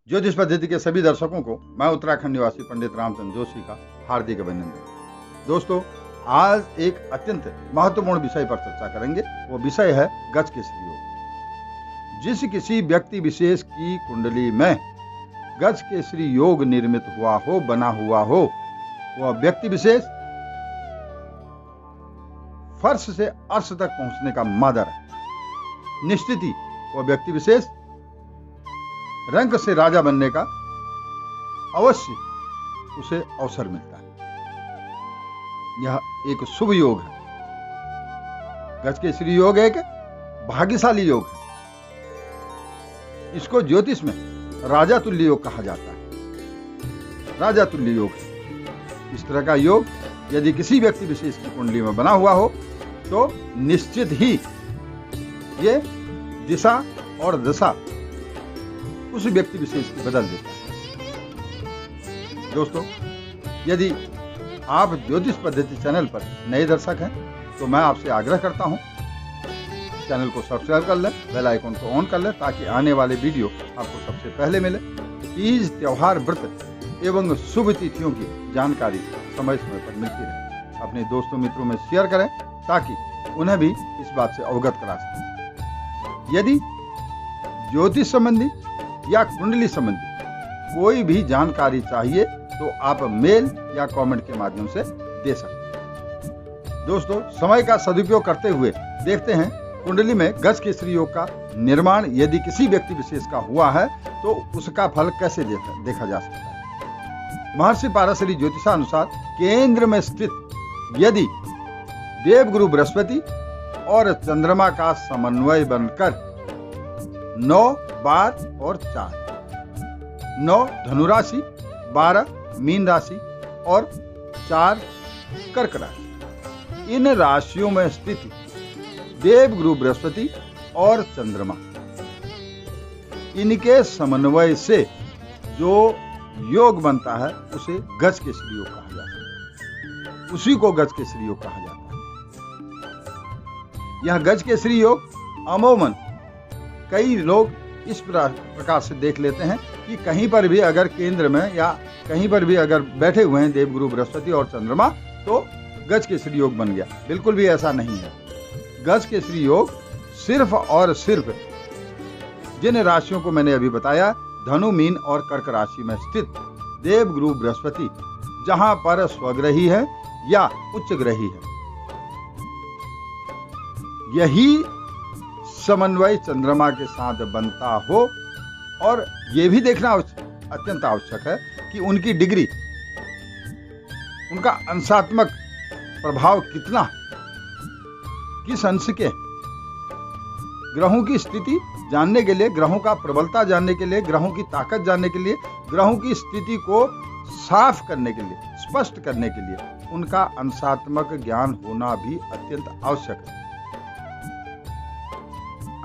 ज्योतिष पद्धति के सभी दर्शकों को मैं उत्तराखंड निवासी पंडित रामचंद्र जोशी का हार्दिक अभिनंदन। दोस्तों, आज एक अत्यंत महत्वपूर्ण विषय पर चर्चा करेंगे। वो विषय है गज केसरी योग। जिस किसी व्यक्ति विशेष की कुंडली में गज केसरी योग निर्मित हुआ हो, बना हुआ हो, वह व्यक्ति विशेष फर्श से अर्श तक पहुंचने का मादर है। निश्चित ही वह व्यक्ति विशेष रंक से राजा बनने का अवश्य उसे अवसर मिलता है। यह एक शुभ योग है। गज केसरी योग एक भाग्यशाली योग है। इसको ज्योतिष में राजा तुल्य योग कहा जाता है। राजा तुल्य योग है। इस तरह का योग यदि किसी व्यक्ति विशेष की कुंडली में बना हुआ हो तो निश्चित ही ये दिशा और दशा उस व्यक्ति विशेष की बदल देता है। दोस्तों, यदि आप ज्योतिष पद्धति चैनल पर नए दर्शक हैं तो मैं आपसे आग्रह करता हूं, चैनल को सब्सक्राइब कर लें, बेल आइकन को ऑन कर लें ताकि आने वाले वीडियो आपको सबसे पहले मिले। तीज, त्योहार, व्रत एवं शुभ तिथियों की जानकारी समय समय पर मिलती रहे। अपने दोस्तों मित्रों में शेयर करें ताकि उन्हें भी इस बात से अवगत करा सकें। यदि ज्योतिष संबंधी या कुंडली संबंधी कोई भी जानकारी चाहिए तो आप मेल या कमेंट के माध्यम से दे सकते हैं। दोस्तों, समय का सदुपयोग करते हुए देखते हैं कुंडली में गज केसरी योग का निर्माण यदि किसी व्यक्ति विशेष का हुआ है तो उसका फल कैसे देखा जा सकता है। महर्षि पाराशरी ज्योतिषानुसार केंद्र में स्थित यदि देवगुरु बृहस्पति और चंद्रमा का समन्वय बनकर 9, 12 और 4, 9 धनु राशि, 12 मीन राशि और 4 कर्क राशि, इन राशियों में स्थित देवगुरु बृहस्पति और चंद्रमा, इनके समन्वय से जो योग बनता है उसे गज केसरी योग कहा जाता है। उसी को गज केसरी योग कहा जाता है। यह गज केसरी योग अमूमन कई लोग इस प्रकार से देख लेते हैं कि कहीं पर भी अगर केंद्र में या कहीं पर भी अगर बैठे हुए हैं देवगुरु बृहस्पति और चंद्रमा तो गज केसरी योग बन गया। बिल्कुल भी ऐसा नहीं है। गज केसरी योग सिर्फ और सिर्फ जिन राशियों को मैंने अभी बताया, धनु, मीन और कर्क राशि में स्थित देवगुरु बृहस्पति जहां पर स्वग्रही है या उच्च ग्रही है, यही समन्वय चंद्रमा के साथ बनता हो। और यह भी देखना अत्यंत आवश्यक है कि उनकी डिग्री, उनका अंशात्मक प्रभाव कितना, किस अंश के। ग्रहों की स्थिति जानने के लिए, ग्रहों का प्रबलता जानने के लिए, ग्रहों की ताकत जानने के लिए, ग्रहों की स्थिति को साफ करने के लिए, स्पष्ट करने के लिए उनका अंशात्मक ज्ञान होना भी अत्यंत आवश्यक है।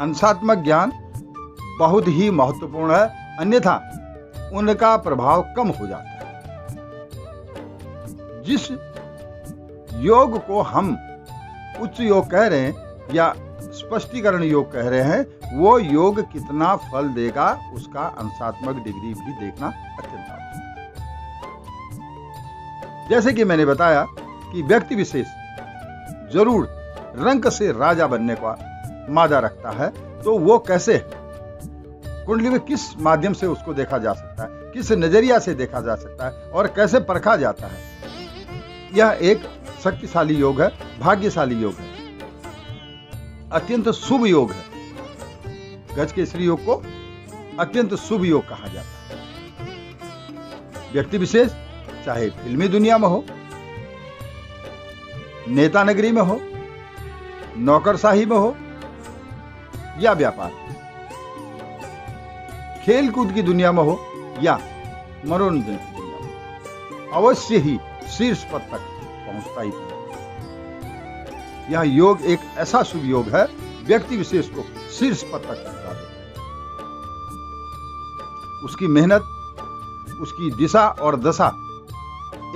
अंशात्मक ज्ञान बहुत ही महत्वपूर्ण है, अन्यथा उनका प्रभाव कम हो जाता है। जिस योग को हम उच्च योग कह रहे हैं या स्पष्टीकरण योग कह रहे हैं, वो योग कितना फल देगा उसका अंशात्मक डिग्री भी देखना अत्यंत आवश्यक है। जैसे कि मैंने बताया कि व्यक्ति विशेष जरूर रंक से राजा बनने का मादा रखता है, तो वो कैसे कुंडली में किस माध्यम से उसको देखा जा सकता है, किस नजरिया से देखा जा सकता है और कैसे परखा जाता है। यह एक शक्तिशाली योग है, भाग्यशाली योग है, अत्यंत शुभ योग है। गज केसरी योग को अत्यंत शुभ योग कहा जाता है। व्यक्ति विशेष चाहे फिल्मी दुनिया में हो, नेता नगरी में हो, नौकरशाही में हो या व्यापार, खेल कूद की दुनिया में हो या मनोरंजन की दुनिया में, अवश्य ही शीर्ष पद तक पहुंचता ही है। यह योग एक ऐसा शुभ योग है, व्यक्ति विशेष को शीर्ष पद तक पहुंचा देता है। उसकी मेहनत, उसकी दिशा और दशा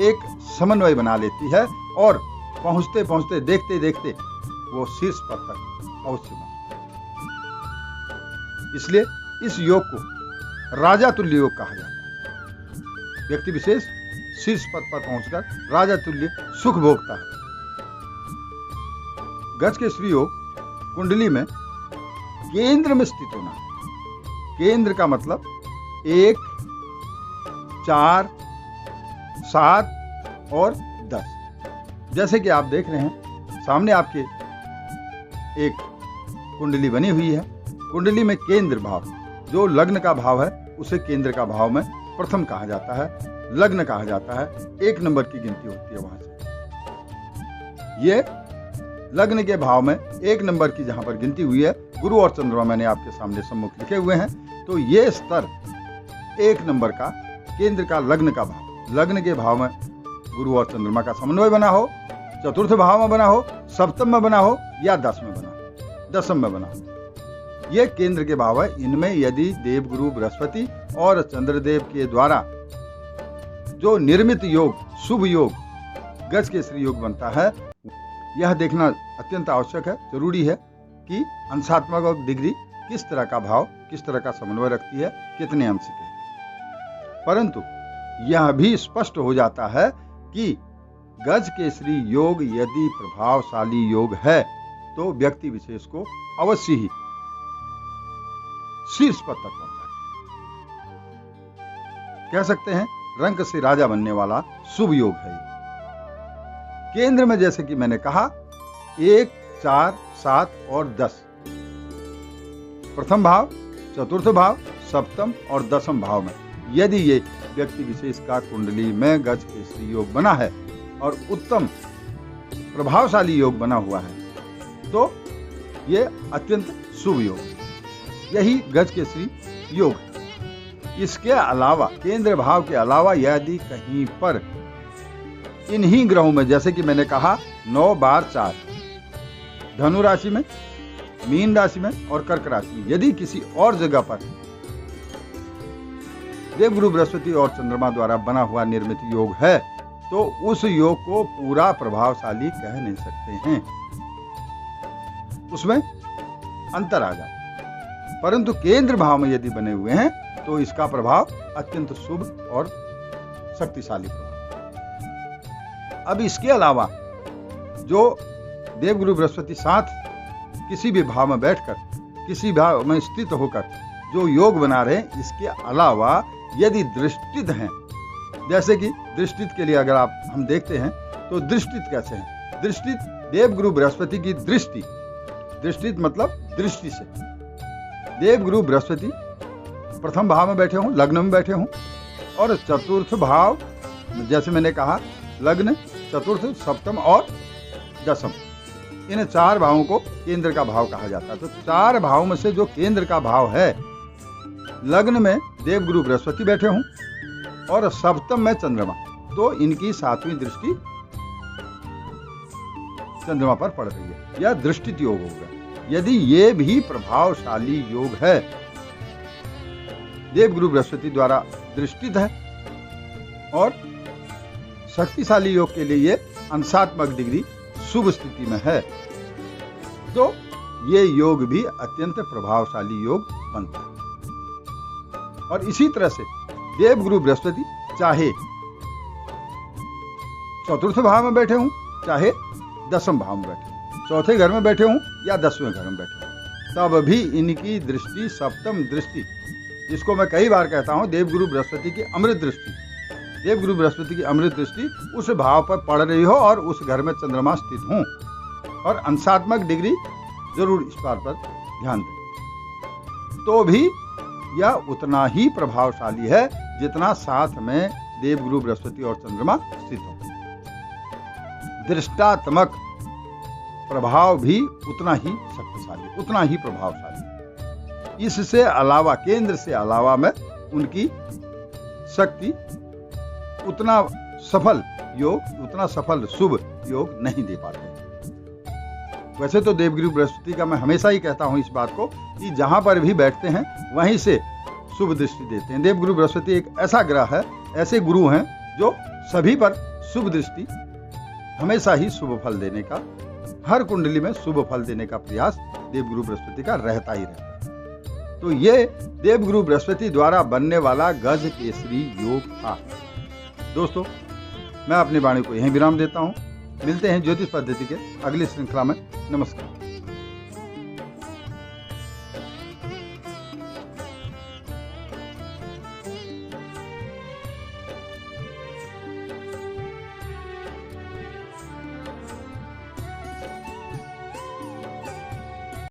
एक समन्वय बना लेती है और पहुंचते पहुंचते, देखते देखते वो शीर्ष पद तक अवश्य। इसलिए इस योग को राजा तुल्य योग कहा जाता है। व्यक्ति विशेष शीर्ष पद पर पहुंचकर राजा तुल्य सुख भोगता है। गज के श्री योग कुंडली में केंद्र में स्थित होना। केंद्र का मतलब 1, 4, 7 और 10। जैसे कि आप देख रहे हैं सामने आपके एक कुंडली बनी हुई है। कुंडली में केंद्र भाव, जो लग्न का भाव है उसे केंद्र का भाव में प्रथम कहा जाता है, लग्न कहा जाता है। 1 नंबर की गिनती होती है वहां से। ये लग्न के भाव में 1 नंबर की जहां पर गिनती हुई है, गुरु और चंद्रमा मैंने आपके सामने सम्मुख लिखे हुए हैं। तो ये स्तर 1 नंबर का केंद्र का लग्न का भाव, लग्न के भाव में गुरु और चंद्रमा का समन्वय बना हो, चतुर्थ भाव में बना हो, सप्तम में बना हो या 10 में बना हो, दशम में बना हो, ये केंद्र के भाव है। इनमें यदि देवगुरु बृहस्पति और चंद्रदेव के द्वारा जो निर्मित योग, शुभ योग, गज के श्री योग बनता है, यह देखना अत्यंत आवश्यक है, जरूरी है कि अंशात्मक और डिग्री किस तरह का भाव, किस तरह का समन्वय रखती है, कितने अंश के। परंतु यह भी स्पष्ट हो जाता है कि गज के श्री योग यदि प्रभावशाली योग है तो व्यक्ति विशेष को अवश्य ही शीर्ष पद तक पहुंचाए। कह सकते हैं रंक से राजा बनने वाला शुभ योग है। केंद्र में जैसे कि मैंने कहा 1, 4, 7 और 10, प्रथम भाव, चतुर्थ भाव, सप्तम और दशम भाव में यदि ये व्यक्ति विशेष का कुंडली में गज के श्री योग बना है और उत्तम प्रभावशाली योग बना हुआ है तो ये अत्यंत शुभ योग, यही गज के श्री योग है। इसके अलावा केंद्र भाव के अलावा यदि कहीं पर इन्हीं ग्रहों में, जैसे कि मैंने कहा 9 बार 4, धनु राशि में, मीन राशि में और कर्क राशि में, यदि किसी और जगह पर देवगुरु बृहस्पति और चंद्रमा द्वारा बना हुआ निर्मित योग है तो उस योग को पूरा प्रभावशाली कह नहीं सकते हैं, उसमें अंतर आ जाता है। परंतु केंद्र भाव में यदि बने हुए हैं तो इसका प्रभाव अत्यंत शुभ और शक्तिशाली प्रभाव। अब इसके अलावा जो देवगुरु बृहस्पति साथ किसी भी भाव में बैठकर, किसी भाव में स्थित होकर जो योग बना रहे हैं, इसके अलावा यदि दृष्टित हैं, जैसे कि दृष्टित के लिए अगर आप हम देखते हैं तो दृष्टित कैसे हैं? दृष्टित देवगुरु बृहस्पति की दृष्टि, दृष्टित मतलब दृष्टि से देवगुरु बृहस्पति प्रथम भाव में बैठे हों, लग्न में बैठे हों और चतुर्थ भाव, जैसे मैंने कहा लग्न, चतुर्थ, सप्तम और दशम, इन 4 भावों को केंद्र का भाव कहा जाता है। तो 4 भाव में से जो केंद्र का भाव है, लग्न में देवगुरु बृहस्पति बैठे हों और सप्तम में चंद्रमा, तो इनकी 7वीं दृष्टि चंद्रमा पर पड़ रही है, यह दृष्टित योग होगा। यदि ये भी प्रभावशाली योग है, देवगुरु बृहस्पति द्वारा दृष्टित है और शक्तिशाली योग के लिए ये अंशात्मक डिग्री शुभ स्थिति में है, तो ये योग भी अत्यंत प्रभावशाली योग बनता है। और इसी तरह से देवगुरु बृहस्पति चाहे चतुर्थ भाव में बैठे हों, चाहे दशम भाव में बैठे हों, चौथे घर में बैठे हों या 10वें घर में बैठे हों, तब भी इनकी दृष्टि, सप्तम दृष्टि, जिसको मैं कई बार कहता हूं देवगुरु बृहस्पति की अमृत दृष्टि, देवगुरु बृहस्पति की अमृत दृष्टि उस भाव पर पड़ रही हो और उस घर में चंद्रमा स्थित हों, और अंशात्मक डिग्री जरूर इस बात पर ध्यान दें, तो भी यह उतना ही प्रभावशाली है जितना साथ में देवगुरु बृहस्पति और चंद्रमा स्थित हो। दृष्टात्मक प्रभाव भी उतना ही शक्तिशाली, उतना ही प्रभावशाली। इससे अलावा, केंद्र से अलावा में उनकी शक्ति उतना सफल योग, उतना सफल शुभ योग नहीं दे पाते। वैसे तो देवगुरु बृहस्पति का मैं हमेशा ही कहता हूं इस बात को कि जहां पर भी बैठते हैं वहीं से शुभ दृष्टि देते हैं। देवगुरु बृहस्पति एक ऐसा ग्रह है, ऐसे गुरु हैं जो सभी पर शुभ दृष्टि, हमेशा ही शुभ फल देने का, हर कुंडली में शुभ फल देने का प्रयास देवगुरु बृहस्पति का रहता ही रहता है। तो ये देवगुरु बृहस्पति द्वारा बनने वाला गज केसरी योग था। दोस्तों, मैं अपनी वाणी को यहीं विराम देता हूं। मिलते हैं ज्योतिष पद्धति के अगली श्रृंखला में। नमस्कार।